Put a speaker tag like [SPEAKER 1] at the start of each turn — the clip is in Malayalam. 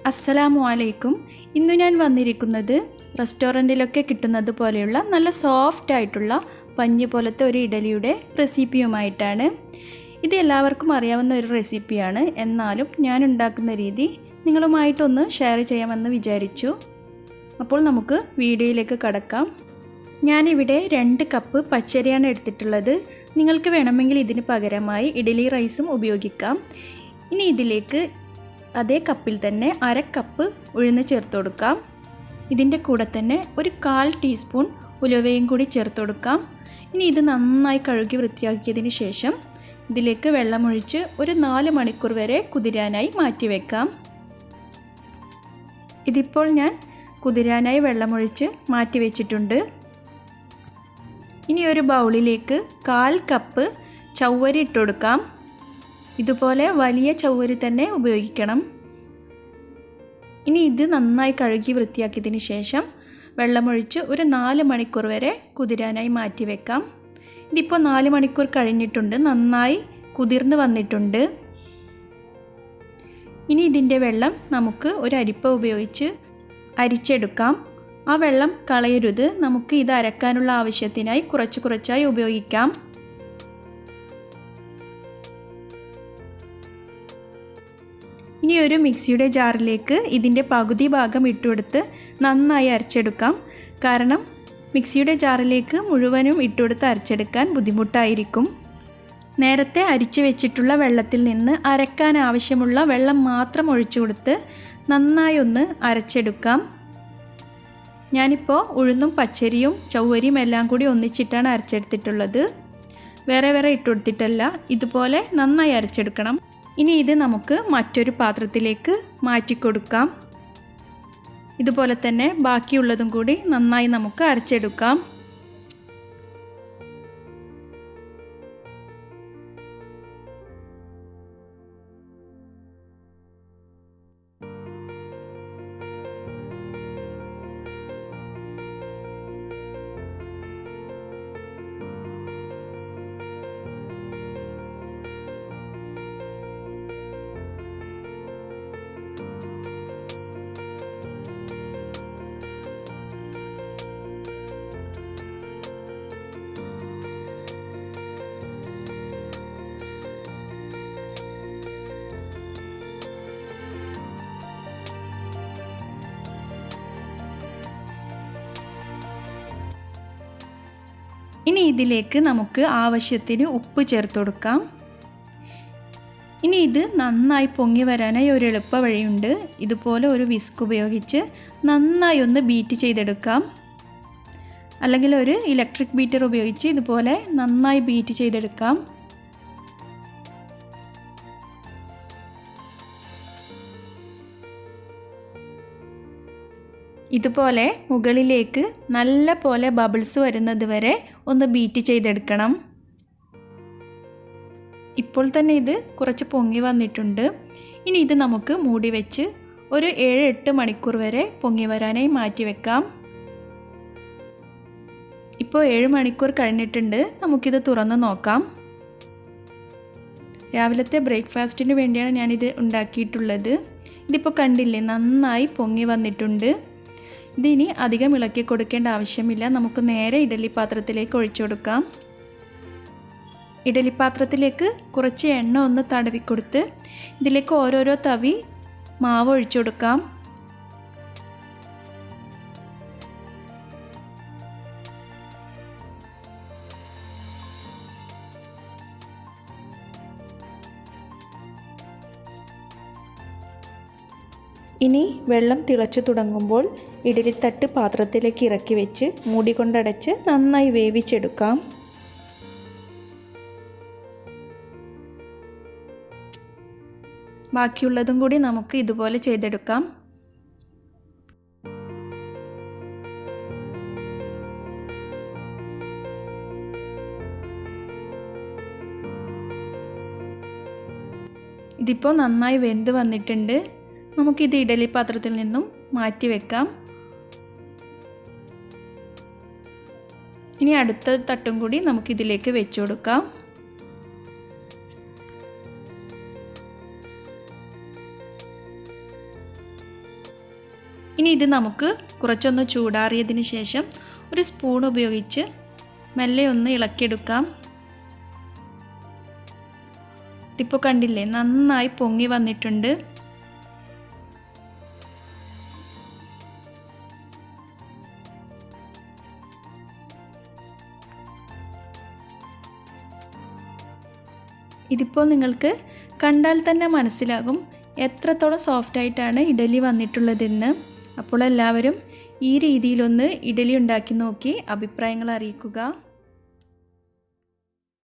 [SPEAKER 1] അസ്സലാമു അലൈക്കും. ഇന്ന് ഞാൻ വന്നിരിക്കുന്നത് റെസ്റ്റോറൻറ്റിലൊക്കെ കിട്ടുന്നത് പോലെയുള്ള നല്ല സോഫ്റ്റ് ആയിട്ടുള്ള പഞ്ഞി പോലത്തെ ഒരു ഇഡലിയുടെ റെസിപ്പിയുമായിട്ടാണ്. ഇത് എല്ലാവർക്കും അറിയാവുന്ന ഒരു റെസിപ്പിയാണ്. എന്നാലും ഞാൻ ഉണ്ടാക്കുന്ന രീതി നിങ്ങളുമായിട്ടൊന്ന് ഷെയർ ചെയ്യാമെന്ന് വിചാരിച്ചു. അപ്പോൾ നമുക്ക് വീഡിയോയിലേക്ക് കടക്കാം. ഞാനിവിടെ 2 കപ്പ് പച്ചരിയാണ് എടുത്തിട്ടുള്ളത്. നിങ്ങൾക്ക് വേണമെങ്കിൽ ഇതിന് പകരമായി ഇഡ്ഡലി റൈസും ഉപയോഗിക്കാം. ഇനി ഇതിലേക്ക് അതേ കപ്പിൽ തന്നെ 1/2 കപ്പ് ഉഴുന്ന് ചേർത്ത് കൊടുക്കാം. ഇതിൻ്റെ കൂടെ തന്നെ ഒരു 1/4 ടീസ്പൂൺ ഉലുവയും കൂടി ചേർത്ത് കൊടുക്കാം. ഇനി ഇത് നന്നായി കഴുകി വൃത്തിയാക്കിയതിന് ശേഷം ഇതിലേക്ക് വെള്ളമൊഴിച്ച് ഒരു 4 മണിക്കൂർ വരെ കുതിരാനായി മാറ്റി വെക്കാം. ഇതിപ്പോൾ ഞാൻ കുതിരാനായി വെള്ളമൊഴിച്ച് മാറ്റി വെച്ചിട്ടുണ്ട്. ഇനി ഒരു ബൗളിലേക്ക് 1/4 കപ്പ് ചവ്വരി ഇട്ട് കൊടുക്കാം. ഇതുപോലെ വലിയ ചവ്വരി തന്നെ ഉപയോഗിക്കണം. ഇനി ഇത് നന്നായി കഴുകി വൃത്തിയാക്കിയതിന് ശേഷം വെള്ളമൊഴിച്ച് ഒരു 4 മണിക്കൂർ വരെ കുതിരാനായി മാറ്റി വെക്കാം. ഇതിപ്പോൾ 4 മണിക്കൂർ കഴിഞ്ഞിട്ടുണ്ട്. നന്നായി കുതിർന്ന് വന്നിട്ടുണ്ട്. ഇനി ഇതിൻ്റെ വെള്ളം നമുക്ക് ഒരു അരിപ്പ ഉപയോഗിച്ച് അരിച്ചെടുക്കാം. ആ വെള്ളം കളയരുത്. നമുക്ക് ഇത് അരക്കാനുള്ള ആവശ്യത്തിനായി കുറച്ചായി ഉപയോഗിക്കാം. ഇനി ഒരു മിക്സിയുടെ ജാറിലേക്ക് ഇതിൻ്റെ പകുതി ഭാഗം ഇട്ടുകൊടുത്ത് നന്നായി അരച്ചെടുക്കാം. കാരണം മിക്സിയുടെ ജാറിലേക്ക് മുഴുവനും ഇട്ടുകൊടുത്ത് അരച്ചെടുക്കാൻ ബുദ്ധിമുട്ടായിരിക്കും. നേരത്തെ അരിച്ചു വെച്ചിട്ടുള്ള വെള്ളത്തിൽ നിന്ന് അരക്കാൻ ആവശ്യമുള്ള വെള്ളം മാത്രം ഒഴിച്ചു കൊടുത്ത് നന്നായി ഒന്ന് അരച്ചെടുക്കാം. ഞാനിപ്പോൾ ഉഴുന്നും പച്ചരിയും ചവ്വരിയും എല്ലാം കൂടി ഒന്നിച്ചിട്ടാണ് അരച്ചെടുത്തിട്ടുള്ളത്. വേറെ ഇട്ട് കൊടുത്തിട്ടല്ല. ഇതുപോലെ നന്നായി അരച്ചെടുക്കണം. ഇനി ഇത് നമുക്ക് മറ്റൊരു പാത്രത്തിലേക്ക് മാറ്റി കൊടുക്കാം. ഇതുപോലെ തന്നെ ബാക്കിയുള്ളതും കൂടി നന്നായി നമുക്ക് അരച്ചെടുക്കാം. ഇനി ഇതിലേക്ക് നമുക്ക് ആവശ്യത്തിന് ഉപ്പ് ചേർത്ത് കൊടുക്കാം. ഇനി ഇത് നന്നായി പൊങ്ങി വരാനായി ഒരു എളുപ്പ വഴിയുണ്ട്. ഇതുപോലെ ഒരു വിസ്ക് ഉപയോഗിച്ച് നന്നായി ഒന്ന് ബീറ്റ് ചെയ്തെടുക്കാം. അല്ലെങ്കിൽ ഒരു ഇലക്ട്രിക് ബീറ്റർ ഉപയോഗിച്ച് ഇതുപോലെ നന്നായി ബീറ്റ് ചെയ്തെടുക്കാം. ഇതുപോലെ മുകളിലേക്ക് നല്ല പോലെ ബബിൾസ് വരുന്നത് വരെ ഒന്ന് ബീറ്റ് ചെയ്തെടുക്കണം. ഇപ്പോൾ തന്നെ ഇത് കുറച്ച് പൊങ്ങി വന്നിട്ടുണ്ട്. ഇനി ഇത് നമുക്ക് മൂടി വെച്ച് ഒരു 7-8 മണിക്കൂർ വരെ പൊങ്ങി വരാനായി മാറ്റി വെക്കാം. ഇപ്പോൾ 7 മണിക്കൂർ കഴിഞ്ഞിട്ടുണ്ട്. നമുക്കിത് തുറന്ന് നോക്കാം. രാവിലത്തെ ബ്രേക്ക്ഫാസ്റ്റിന് വേണ്ടിയാണ് ഞാനിത് ഉണ്ടാക്കിയിട്ടുള്ളത്. ഇതിപ്പോൾ കണ്ടില്ലേ, നന്നായി പൊങ്ങി വന്നിട്ടുണ്ട്. ഇതിനി അധികം ഇളക്കി കൊടുക്കേണ്ട ആവശ്യമില്ല. നമുക്ക് നേരെ ഇഡ്ഡലി പാത്രത്തിലേക്ക് ഒഴിച്ചു കൊടുക്കാം. ഇഡ്ഡലി പാത്രത്തിലേക്ക് കുറച്ച് എണ്ണ ഒന്ന് തടവിക്കൊടുത്ത് ഇതിലേക്ക് ഓരോരോ തവി മാവ് ഒഴിച്ചു കൊടുക്കാം. ഇനി വെള്ളം തിളച്ചു തുടങ്ങുമ്പോൾ ഇഡ്ഡലിത്തട്ട് പാത്രത്തിലേക്ക് ഇറക്കി വെച്ച് മൂടി കൊണ്ടടച്ച് നന്നായി വേവിച്ചെടുക്കാം. ബാക്കിയുള്ളതും കൂടി നമുക്ക് ഇതുപോലെ ചെയ്തെടുക്കാം. ഇതിപ്പോൾ നന്നായി വെന്ത് വന്നിട്ടുണ്ട്. നമുക്കിത് ഇഡ്ഡലി പാത്രത്തിൽ നിന്നും മാറ്റി വെക്കാം. ഇനി അടുത്ത തട്ടും കൂടി നമുക്കിതിലേക്ക് വെച്ച് കൊടുക്കാം. ഇനി ഇത് നമുക്ക് കുറച്ചൊന്ന് ചൂടാറിയതിന് ശേഷം ഒരു സ്പൂൺ ഉപയോഗിച്ച് മെല്ലെ ഒന്ന് ഇളക്കിയെടുക്കാം. ഇതിപ്പോൾ കണ്ടില്ലേ, നന്നായി പൊങ്ങി വന്നിട്ടുണ്ട്. ഇതിപ്പോൾ നിങ്ങൾക്ക് കണ്ടാൽ തന്നെ മനസ്സിലാകും എത്രത്തോളം സോഫ്റ്റായിട്ടാണ് ഇഡലി വന്നിട്ടുള്ളതെന്ന്. അപ്പോൾ എല്ലാവരും ഈ രീതിയിലൊന്ന് ഇഡലി ഉണ്ടാക്കി നോക്കി അഭിപ്രായങ്ങൾ അറിയിക്കുക.